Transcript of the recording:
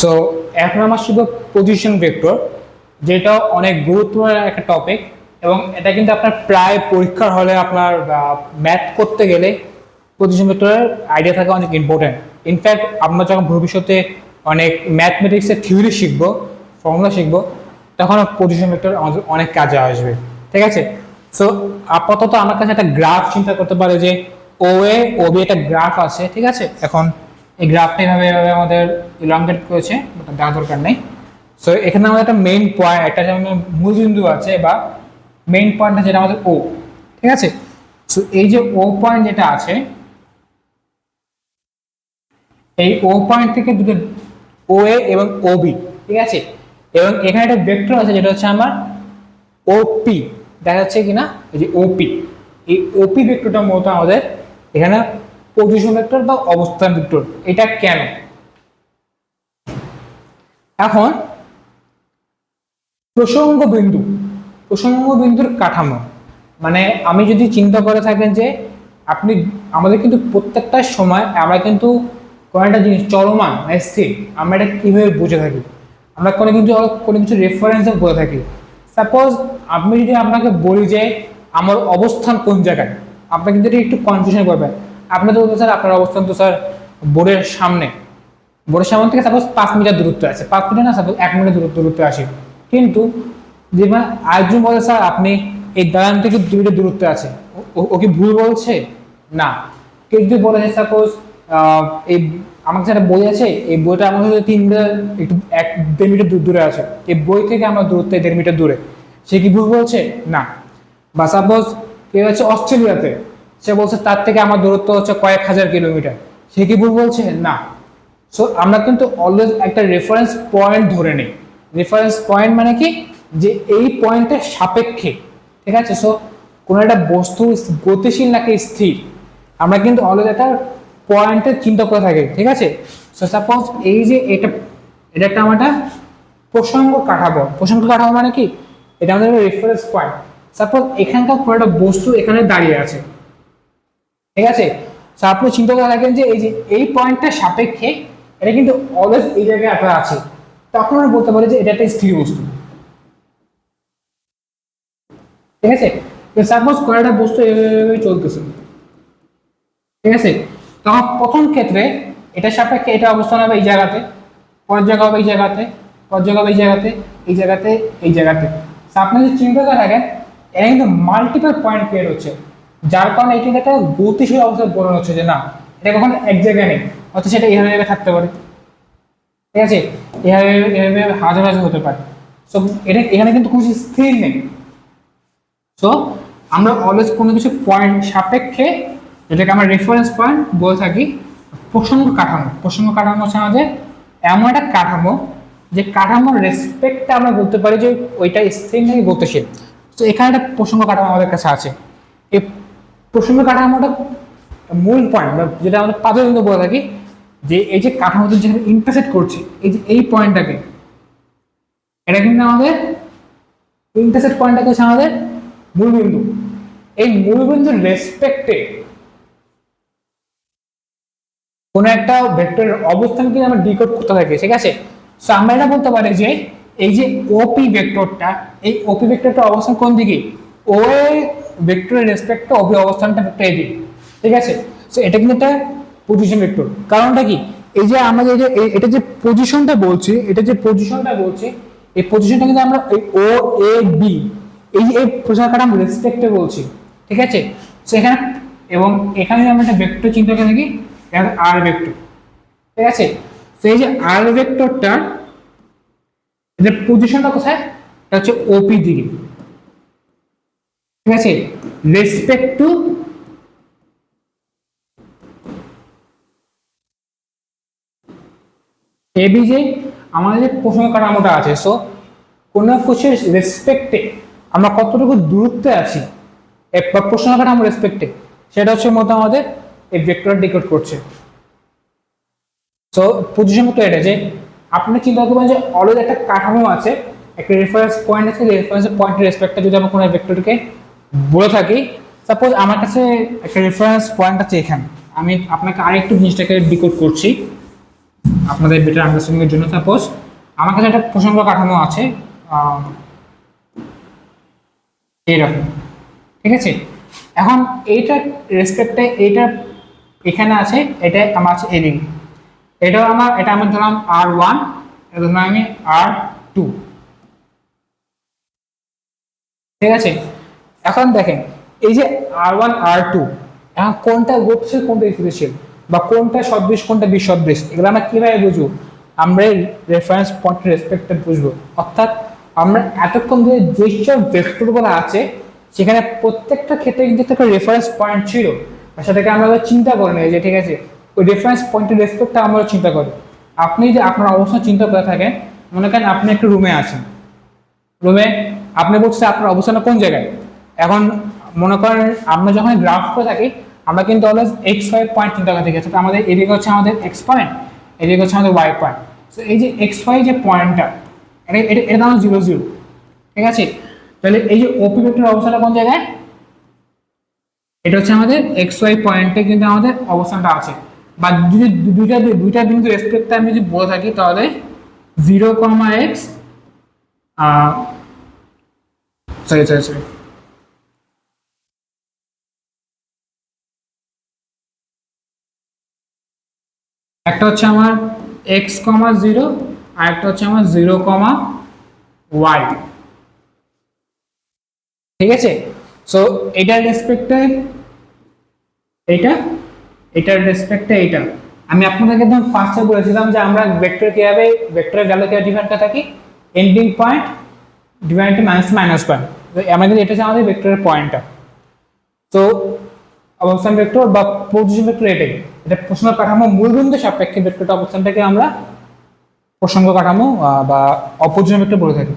So এখন আমরা শিখব পজিশন ভেক্টর, যেটা অনেক গুরুত্বপূর্ণ একটা টপিক এবং এটা কিন্তু আপনার প্রায় পরীক্ষার হলে আপনার ম্যাথ করতে গেলে পজিশন ভেক্টরের আইডিয়া থাকা অনেক ইম্পর্টেন্ট। ইনফ্যাক্ট আমরা যখন ভবিষ্যতে অনেক ম্যাথমেটিক্সের থিওরি শিখবো, ফর্মুলা শিখবো, তখন পজিশন ভেক্টর আমাদের অনেক কাজে আসবে। ঠিক আছে, সো আপাতত আমার কাছে একটা গ্রাফ চিন্তা করতে পারে যে ও এ ও বি একটা গ্রাফ আছে। ঠিক আছে, এখন এই গ্রাফটা এভাবে এভাবে আমাদের ইলংগেট করেছে, দেওয়ার দরকার নেই। সো এখানে আমাদের একটা মেইন পয়েন্ট, একটা যেমন মূল বিন্দু আছে বা মেইন পয়েন্ট যেটা আমাদের ও। ঠিক আছে, সো এই যে ও পয়েন্ট যেটা আছে, এই ও পয়েন্ট থেকে দুটো ও এ এবং ও বি, ঠিক আছে, এবং এখানে একটা ভেক্টর আছে যেটা হচ্ছে আমার ওপি, দেখা যাচ্ছে কিনা, এই যে ওপি, এই ওপি ভেক্টরটা মূলত আমাদের এখানে পজিশন ভেক্টর বা অবস্থান ভেক্টর। এটা কেন? এখন প্রসঙ্গ বিন্দুর কাঠামো, মানে আমি যদি চিন্তা করে থাকেন যে আপনি, আমাদের কিন্তু প্রত্যেকটা সময় আমরা কিন্তু কোনো একটা জিনিস চলমান স্থির, আমরা এটা কিভাবে বুঝে থাকি, আমরা কোনো কিছু রেফারেন্সে বলে থাকি। সাপোজ আমি যদি আপনাকে বলি যে আমার অবস্থান কোন জায়গায়, আপনি কিন্তু এটা একটু কনফিউশন করবেন। আপনি তো বলতে স্যার আপনার অবস্থান তো স্যার বোর্ডের সামনে, বোর্ডের সামনে থেকে সাপোজ 5 মিটার দূরত্ব আছে, 5 মিটার না, সাপোজ 1 মিটার দূরত্বে আসে। কিন্তু যে আরেকজন বলে স্যার আপনি এই দালান থেকে 2 মিটার দূরত্বে আছে, ও কি ভুল বলছে? না। কেউ যদি বলে যে সাপোজ এই আমার কাছে একটা বই আছে, এই বইটা আমার কাছে 3 মিটার একটু 1-1.5 মিটার দূরে আছে, এই বই থেকে আমার দূরত্ব 1.5 মিটার দূরে, সে কি ভুল বলছে? না। বা সাপোজ কেউ হচ্ছে অস্ট্রেলিয়াতে, সে বলছে তার থেকে আমার দূরত্ব হচ্ছে কয়েক হাজার কিলোমিটার, সে কি ভুল বলছে? না। সো আমরা কিন্তু অলওয়েজ একটা রেফারেন্স পয়েন্ট ধরে নিই। রেফারেন্স পয়েন্ট মানে কি, যে এই পয়েন্টের সাপেক্ষে, ঠিক আছে, সো কোনো একটা বস্তু গতিশীল নাকি স্থির, আমরা কিন্তু অলওয়েজ একটা পয়েন্টের চিন্তা করে থাকি। ঠিক আছে, সো সাপোজ এই যে এটা একটা আমাদের প্রসঙ্গ কাঠামো মানে কি, এটা আমাদের রেফারেন্স পয়েন্ট। সাপোজ এখানকার কোনো একটা বস্তু এখানে দাঁড়িয়ে আছে, ঠিক আছে, সো আপনি চিন্তা করে থাকেন যে এই যে এই পয়েন্টটার সাপেক্ষে এটা কিন্তু অলওয়েজ এই জায়গায় আপনার আছে, তখন আমরা বলতে পারি যে এটা একটা স্থির বস্তু। ঠিক আছে, সাপোজ কোনো একটা বস্তু এইভাবে চলতেছে, ঠিক আছে, তখন প্রথম ক্ষেত্রে এটার সাপেক্ষে এটা অবস্থান হবে এই জায়গাতে, পরের জায়গা হবে এই জায়গাতে, পরের জায়গা হবে এই জায়গাতে, এই জায়গাতে, এই জায়গাতে। আপনি যদি চিন্তা করে থাকেন, এটা কিন্তু মাল্টিপল পয়েন্ট ক্রিয়েট হচ্ছে, যার কারণে এটি একটা গতিশীল অবস্থায় পরিণত হচ্ছে, যে না এটা কখনো এক জায়গায় নেই, অথচ সেটা এভাবে থাকতে পারে। ঠিক আছে, এভাবে হাজার হাজার হতে পারে। সো এটা এখানে কিন্তু কোনো স্থির নেই। সো আমরা অলওয়েজ কোনো কিছু পয়েন্ট সাপেক্ষে, যেটাকে আমরা রেফারেন্স পয়েন্ট বলে থাকি, প্রসঙ্গ কাঠামো হচ্ছে আমাদের এমন একটা কাঠামো, যে কাঠামোর রেসপেক্টটা আমরা বলতে পারি যে ওইটা স্থির নাকি গতিশীল। তো এখানে একটা প্রসঙ্গ কাঠামো আমাদের কাছে আছে। এই প্রসঙ্গ কাঠামোটা মূল পয়েন্ট, যেটা আমাদের পাদবিন্দু বলে থাকি, যে এই যে কাঠামোতে যেখানে ইন্টারসেক্ট করছে, এই যে এই পয়েন্টটাকে, এটা কিন্তু আমাদের ইন্টারসেক্ট পয়েন্টটাকে হচ্ছে আমাদের মূলবিন্দু। এই মূলবিন্দুর রেসপেক্টে কোন একটা ভেক্টরের অবস্থান কিন্তু আমরা ডিকোড করতে থাকি। ঠিক আছে, সো আমরা এটা বলতে পারি যে এই যে ওপি ভেক্টরটা, এই ওপি ভেক্টরটা অবস্থান কোন দিকে, ও ভেক্টরের রেসপেক্টে ওপি অবস্থানটা ভেক্টর এই দিকে। ঠিক আছে, সো এটা কিন্তু একটা পজিশন ভেক্টর। কারণটা কি, এই যে আমরা যে এটা যে পজিশনটা বলছি, এই পজিশনটা কিন্তু আমরা ও এ বি, এই পজিশন কাঠামো রেসপেক্টে বলছি। ঠিক আছে, সো এখানে এবং এখানে আমরা একটা ভেক্টর চিন্তা করে থাকি, আর ভেক্টর। ঠিক আছে, তো এই যে আর ভেক্টরটা, এর পজিশনটা কোথায়, এটা হচ্ছে ওপি দিকে। ঠিক আছে, রেসপেক্ট টু এবি, যে আমাদের যে প্রসঙ্গ কাঠামোটা আছে, সো কোন কিছুর রেসপেক্টে আমরা কতটুকু দূরত্বে আছি প্রসঙ্গ কাঠামো রেসপেক্টে, সেটা হচ্ছে মতো আমাদের এই ভেক্টর ডিকোড করছে। সো পজিশন তো এটা, যে আপনি চিন্তা করবেন যে অলরেডি একটা কাঠামো আছে, একটা রেফারেন্স পয়েন্ট আছে, রেফারেন্স পয়েন্টের রেসপেক্টে যদি আমরা কোনো ভেক্টরকে বলে থাকি, সাপোজ আমার কাছে একটা রেফারেন্স পয়েন্ট আছে এখানে, আমি আপনাকে আরেকটু জিনিসটাকে ডিকোড করছি। আপনাদের বেটার আন্ডারস্ট্যান্ডিং এর জন্য। সাপোজ আমার কাছে একটা প্রসঙ্গ কাঠামো আছে এইরকম, ঠিক আছে। এখন এইটার রেসপেক্টে এইটা এখানে আছে, এটা আমার আছে এদিকে, এটাও আমার, এটা আমি ধরলাম R1, এটা ধরলাম আমি R2, ঠিক আছে। এখন দেখেন এই যে R1 R2, এখন কোনটা গতিশীল কোনটা স্থিতিশীল, বা কোনটা সদৃশ কোনটা বিসদৃশ, এগুলো আমরা কিভাবে বুঝবো? আমরা রেফারেন্স পয়েন্ট রেসপেক্টে বুঝবো। অর্থাৎ আমরা এতক্ষণ ধরে যেসব ভেক্টরগুলো আছে সেখানে প্রত্যেকটা ক্ষেত্রে কিন্তু একটা রেফারেন্স পয়েন্ট ছিল, সেটাকে আমরা চিন্তা করে নিই যে ঠিক আছে ওই রেফারেন্স পয়েন্টের রেসপেক্টে আমরা চিন্তা করি। আপনি যে আপনার অবস্থান চিন্তা করে থাকেন, মনে করেন আপনি একটা রুমে আছেন, রুমে আপনি বলছেন আপনার অবস্থান কোন জায়গায়। এখন মনে করেন আমরা যখন গ্রাফ করে থাকি আমরা কিন্তু অলওয়েজ x5 পয়েন্ট চিন্তা করে থাকি, অর্থাৎ আমাদের এদিকে হচ্ছে আমাদের x পয়েন্ট, এদিকে হচ্ছে আমাদের y পয়েন্ট। তো এই যে x5 যে পয়েন্টটা, এটা দাম 0 0, ঠিক আছে। তাহলে এই যে ওপি ভেক্টরের অবস্থানটা কোন জায়গায়, এটা হচ্ছে আমাদের xy পয়েন্টে কিন্তু আমাদের অবস্থানটা আছে। বা যদি দুইটা বিন্দু রেসপেক্টে আমি যদি বলে থাকি তাহলে 0, x, সরি সরি সরি, একটা হচ্ছে আমার x, 0, আর একটা হচ্ছে আমার 0, y, ঠিক আছে। সো এটার রেসপেক্টে এইটা, এটার রেসপেক্টে এইটা, আমি আপনাদেরকে একদম ফার্স্টে বলেছিলাম যে আমরা ভেক্টর কিভাবে, ভেক্টরের ভ্যালু কিভাবে ডিফাইন করে থাকি, ending point divide minus point. আমরা কিন্তু এটা হচ্ছে আমাদের ভেক্টরের পয়েন্টটা। তো অবস্থান ভেক্টর বা পজিশন ভেক্টর এটাই, এটা প্রসঙ্গ কাঠামো মূলবিন্দু সাপেক্ষে ভেক্টরটা অবস্থানটাকে আমরা প্রসঙ্গ কাঠামো বা অপজিশন ভেক্টর বলে থাকি।